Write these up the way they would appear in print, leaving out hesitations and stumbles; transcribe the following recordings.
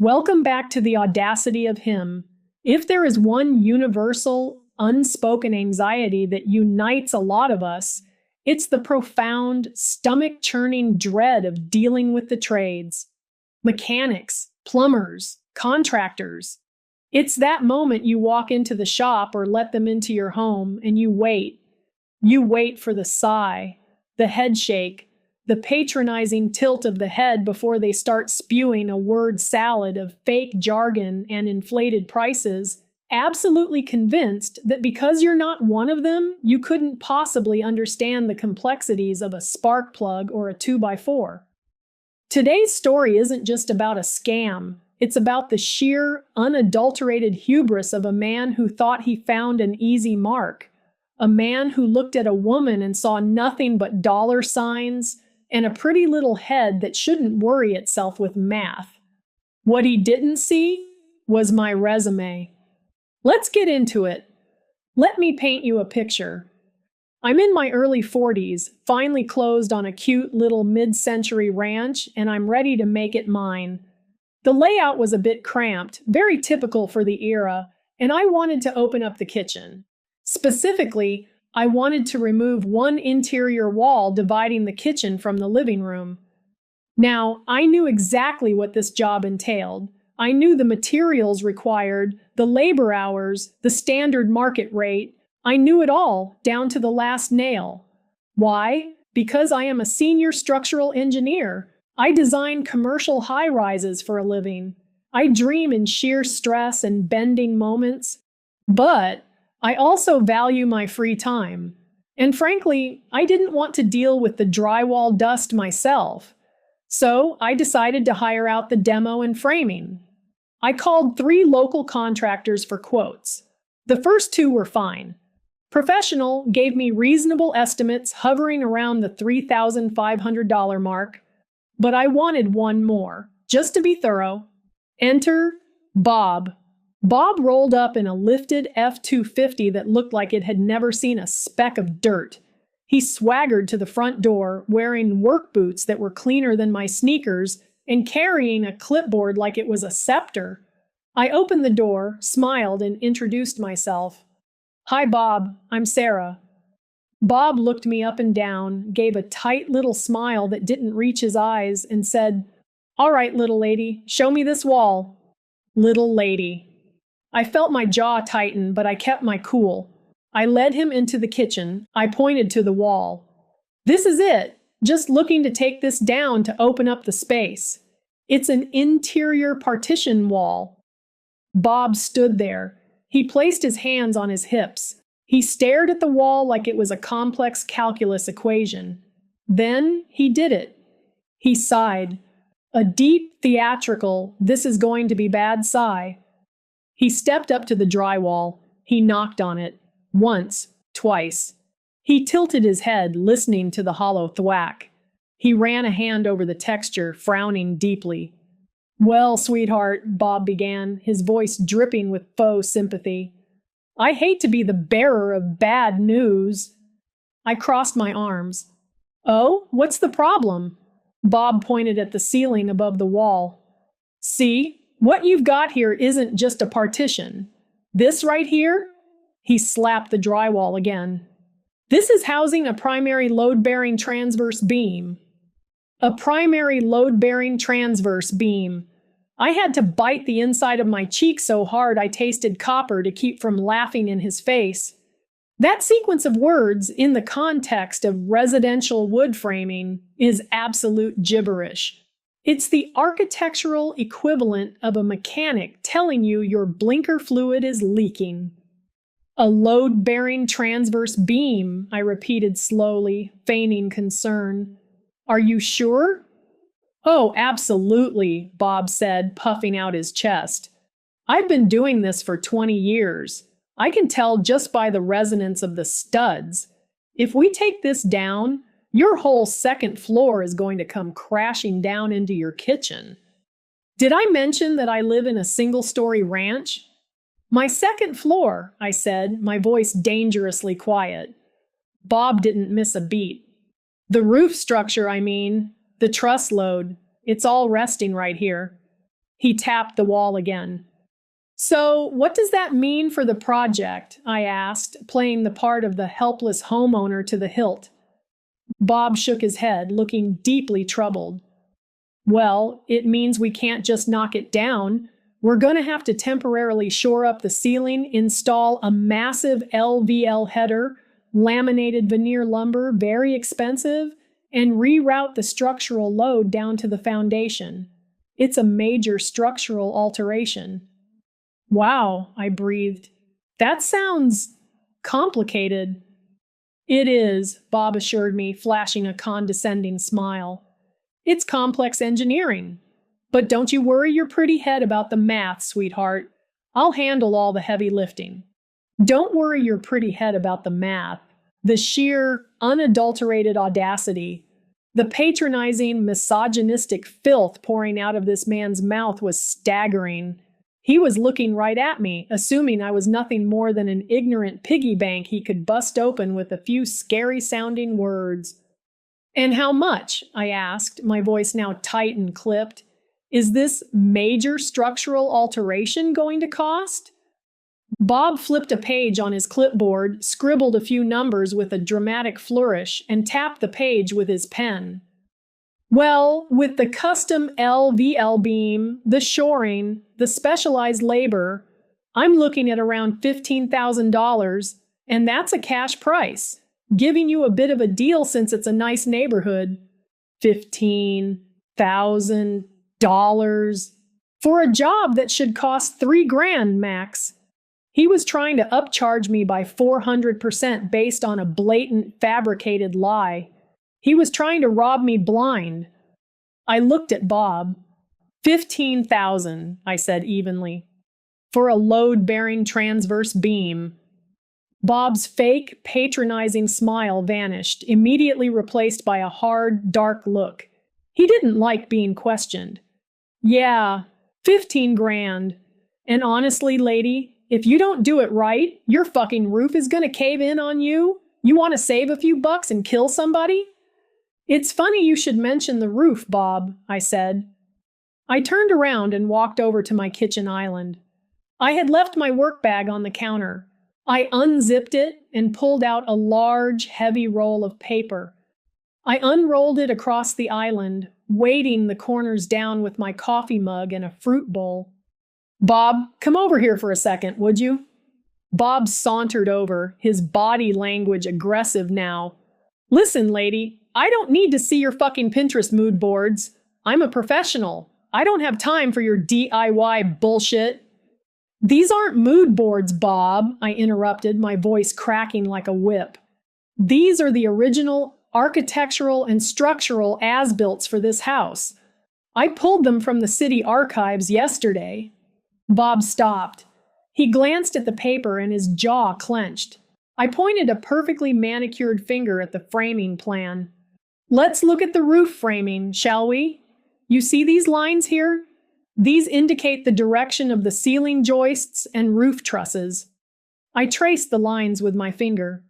Welcome back to the audacity of him. If there is one universal, unspoken anxiety that unites a lot of us, it's the profound, stomach-churning dread of dealing with the trades. Mechanics, plumbers, contractors. It's that moment you walk into the shop or let them into your home and you wait. You wait for the sigh, the head shake, the patronizing tilt of the head before they start spewing a word salad of fake jargon and inflated prices, absolutely convinced that because you're not one of them, you couldn't possibly understand the complexities of a spark plug or a 2x4. Today's story isn't just about a scam. It's about the sheer, unadulterated hubris of a man who thought he found an easy mark. A man who looked at a woman and saw nothing but dollar signs and a pretty little head that shouldn't worry itself with math. What he didn't see was my resume. Let's get into it. Let me paint you a picture. I'm in my early 40s, finally closed on a cute little mid-century ranch, and I'm ready to make it mine. The layout was a bit cramped, very typical for the era, and I wanted to open up the kitchen. Specifically, I wanted to remove one interior wall dividing the kitchen from the living room. Now, I knew exactly what this job entailed. I knew the materials required, the labor hours, the standard market rate. I knew it all, down to the last nail. Why? Because I am a senior structural engineer. I design commercial high-rises for a living. I dream in sheer stress and bending moments. But I also value my free time. And frankly, I didn't want to deal with the drywall dust myself. So I decided to hire out the demo and framing. I called 3 local contractors for quotes. The first 2 were fine. Professional gave me reasonable estimates hovering around the $3,500 mark, but I wanted one more, just to be thorough. Enter Bob. Bob rolled up in a lifted F-250 that looked like it had never seen a speck of dirt. He swaggered to the front door, wearing work boots that were cleaner than my sneakers and carrying a clipboard like it was a scepter. I opened the door, smiled, and introduced myself. "Hi, Bob. I'm Sarah." Bob looked me up and down, gave a tight little smile that didn't reach his eyes, and said, "All right, little lady, show me this wall." Little lady. I felt my jaw tighten, but I kept my cool. I led him into the kitchen. I pointed to the wall. "This is it. Just looking to take this down to open up the space. It's an interior partition wall." Bob stood there. He placed his hands on his hips. He stared at the wall like it was a complex calculus equation. Then he did it. He sighed. A deep, theatrical, "this is going to be bad" sigh. He stepped up to the drywall. He knocked on it. Once, twice. He tilted his head, listening to the hollow thwack. He ran a hand over the texture, frowning deeply. "Well, sweetheart," Bob began, his voice dripping with faux sympathy. "I hate to be the bearer of bad news." I crossed my arms. "Oh, what's the problem?" Bob pointed at the ceiling above the wall. "See? What you've got here isn't just a partition. This right here?" He slapped the drywall again. "This is housing a primary load-bearing transverse beam." A primary load-bearing transverse beam. I had to bite the inside of my cheek so hard I tasted copper to keep from laughing in his face. That sequence of words, in the context of residential wood framing, is absolute gibberish. It's the architectural equivalent of a mechanic telling you your blinker fluid is leaking. "A load-bearing transverse beam," I repeated slowly, feigning concern. "Are you sure?" "Oh, absolutely," Bob said, puffing out his chest. "I've been doing this for 20 years. I can tell just by the resonance of the studs. If we take this down, your whole second floor is going to come crashing down into your kitchen." Did I mention that I live in a single-story ranch? "My second floor," I said, my voice dangerously quiet. Bob didn't miss a beat. "The roof structure, I mean. The truss load. It's all resting right here." He tapped the wall again. So, what does that mean for the project? I asked, playing the part of the helpless homeowner to the hilt. Bob shook his head, looking deeply troubled. Well, it means we can't just knock it down. We're going to have to temporarily shore up the ceiling, install a massive LVL header, laminated veneer lumber, very expensive, and reroute the structural load down to the foundation. It's a major structural alteration. Wow, I breathed. That sounds complicated. It is, Bob assured me, flashing a condescending smile. It's complex engineering. But don't you worry your pretty head about the math, sweetheart. I'll handle all the heavy lifting. Don't worry your pretty head about the math. The sheer, unadulterated audacity, the patronizing, misogynistic filth pouring out of this man's mouth was staggering. He was looking right at me, assuming I was nothing more than an ignorant piggy bank he could bust open with a few scary-sounding words. And how much? I asked, my voice now tight and clipped. Is this major structural alteration going to cost? Bob flipped a page on his clipboard, scribbled a few numbers with a dramatic flourish, and tapped the page with his pen. Well, with the custom LVL beam, the shoring, the specialized labor, I'm looking at around $15,000, and that's a cash price. Giving you a bit of a deal since it's a nice neighborhood. $15,000 for a job that should cost $3,000 max. He was trying to upcharge me by 400% based on a blatant, fabricated lie. He was trying to rob me blind. I looked at Bob. $15,000, I said evenly, for a load-bearing transverse beam. Bob's fake, patronizing smile vanished, immediately replaced by a hard, dark look. He didn't like being questioned. Yeah, $15,000. And honestly, lady, if you don't do it right, your fucking roof is gonna cave in on you? You want to save a few bucks and kill somebody? It's funny you should mention the roof, Bob, I said. I turned around and walked over to my kitchen island. I had left my work bag on the counter. I unzipped it and pulled out a large, heavy roll of paper. I unrolled it across the island, weighting the corners down with my coffee mug and a fruit bowl. Bob, come over here for a second, would you? Bob sauntered over, his body language aggressive now. Listen, lady, I don't need to see your fucking Pinterest mood boards. I'm a professional. I don't have time for your DIY bullshit. These aren't mood boards, Bob, I interrupted, my voice cracking like a whip. These are the original architectural and structural as-builts for this house. I pulled them from the city archives yesterday. Bob stopped. He glanced at the paper and his jaw clenched. I pointed a perfectly manicured finger at the framing plan. Let's look at the roof framing, shall we? You see these lines here? These indicate the direction of the ceiling joists and roof trusses. I traced the lines with my finger.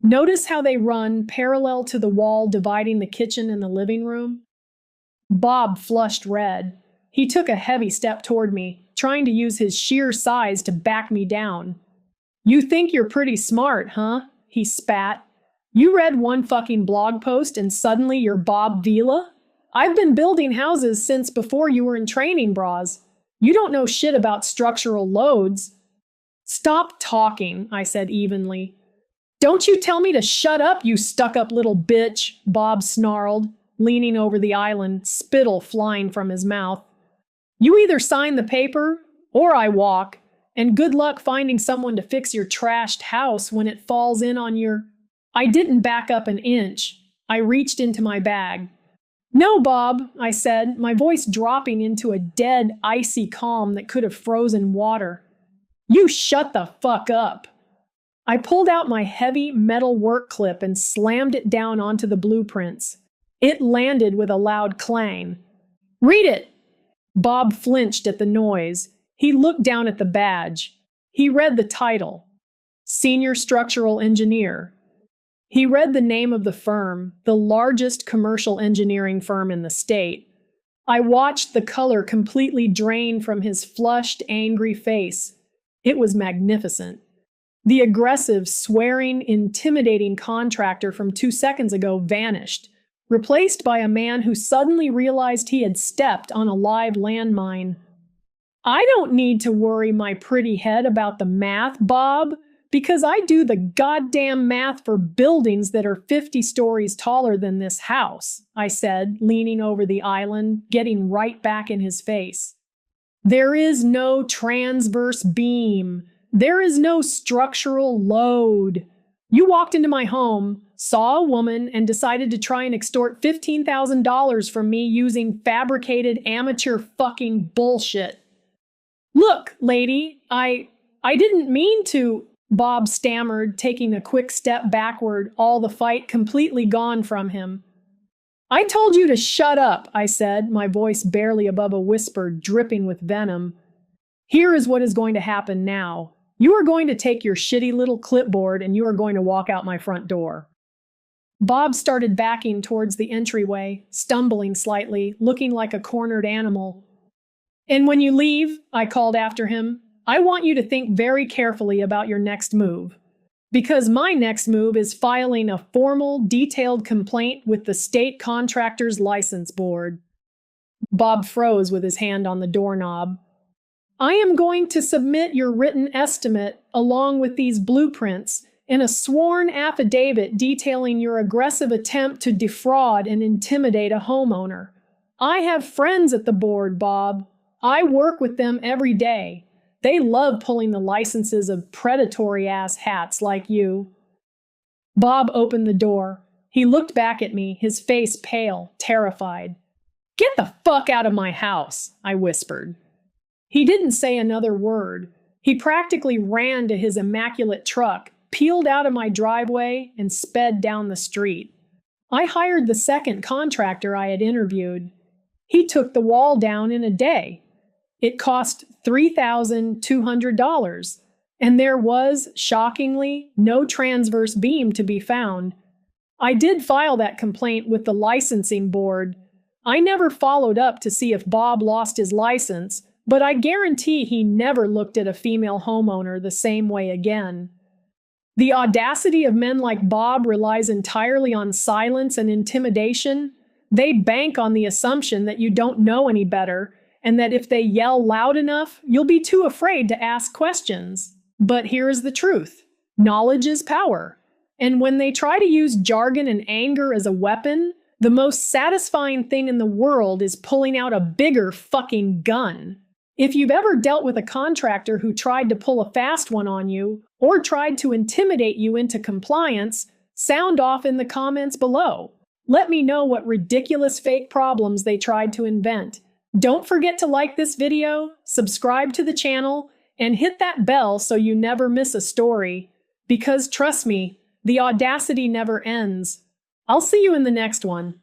Notice how they run parallel to the wall dividing the kitchen and the living room? Bob flushed red. He took a heavy step toward me, trying to use his sheer size to back me down. You think you're pretty smart, huh? He spat. You read one fucking blog post and suddenly you're Bob Vila? I've been building houses since before you were in training bras. You don't know shit about structural loads. Stop talking, I said evenly. Don't you tell me to shut up, you stuck-up little bitch, Bob snarled, leaning over the island, spittle flying from his mouth. You either sign the paper, or I walk, and good luck finding someone to fix your trashed house when it falls in on your... I didn't back up an inch. I reached into my bag. No, Bob, I said, my voice dropping into a dead, icy calm that could have frozen water. You shut the fuck up. I pulled out my heavy metal work clip and slammed it down onto the blueprints. It landed with a loud clang. Read it! Bob flinched at the noise. He looked down at the badge. He read the title, Senior Structural Engineer. He read the name of the firm, the largest commercial engineering firm in the state. I watched the color completely drain from his flushed, angry face. It was magnificent. The aggressive, swearing, intimidating contractor from 2 seconds ago vanished, replaced by a man who suddenly realized he had stepped on a live landmine. I don't need to worry my pretty head about the math, Bob, because I do the goddamn math for buildings that are 50 stories taller than this house, I said, leaning over the island, getting right back in his face. There is no transverse beam. There is no structural load. You walked into my home, saw a woman, and decided to try and extort $15,000 from me using fabricated amateur fucking bullshit. Look, lady, I didn't mean to, Bob stammered, taking a quick step backward, all the fight completely gone from him. I told you to shut up, I said, my voice barely above a whisper, dripping with venom. Here is what is going to happen now. You are going to take your shitty little clipboard and you are going to walk out my front door. Bob started backing towards the entryway, stumbling slightly, looking like a cornered animal. And when you leave, I called after him, I want you to think very carefully about your next move. Because my next move is filing a formal, detailed complaint with the State Contractors License Board. Bob froze with his hand on the doorknob. I am going to submit your written estimate along with these blueprints in a sworn affidavit detailing your aggressive attempt to defraud and intimidate a homeowner. I have friends at the board, Bob. I work with them every day. They love pulling the licenses of predatory-ass hats like you. Bob opened the door. He looked back at me, his face pale, terrified. Get the fuck out of my house, I whispered. He didn't say another word. He practically ran to his immaculate truck, peeled out of my driveway, and sped down the street. I hired the second contractor I had interviewed. He took the wall down in a day. It cost $3,200, and there was, shockingly, no transverse beam to be found. I did file that complaint with the licensing board. I never followed up to see if Bob lost his license, but I guarantee he never looked at a female homeowner the same way again. The audacity of men like Bob relies entirely on silence and intimidation. They bank on the assumption that you don't know any better, and that if they yell loud enough, you'll be too afraid to ask questions. But here is the truth. Knowledge is power. And when they try to use jargon and anger as a weapon, the most satisfying thing in the world is pulling out a bigger fucking gun. If you've ever dealt with a contractor who tried to pull a fast one on you, or tried to intimidate you into compliance, sound off in the comments below. Let me know what ridiculous fake problems they tried to invent. Don't forget to like this video, subscribe to the channel, and hit that bell so you never miss a story. Because trust me, the audacity never ends. I'll see you in the next one.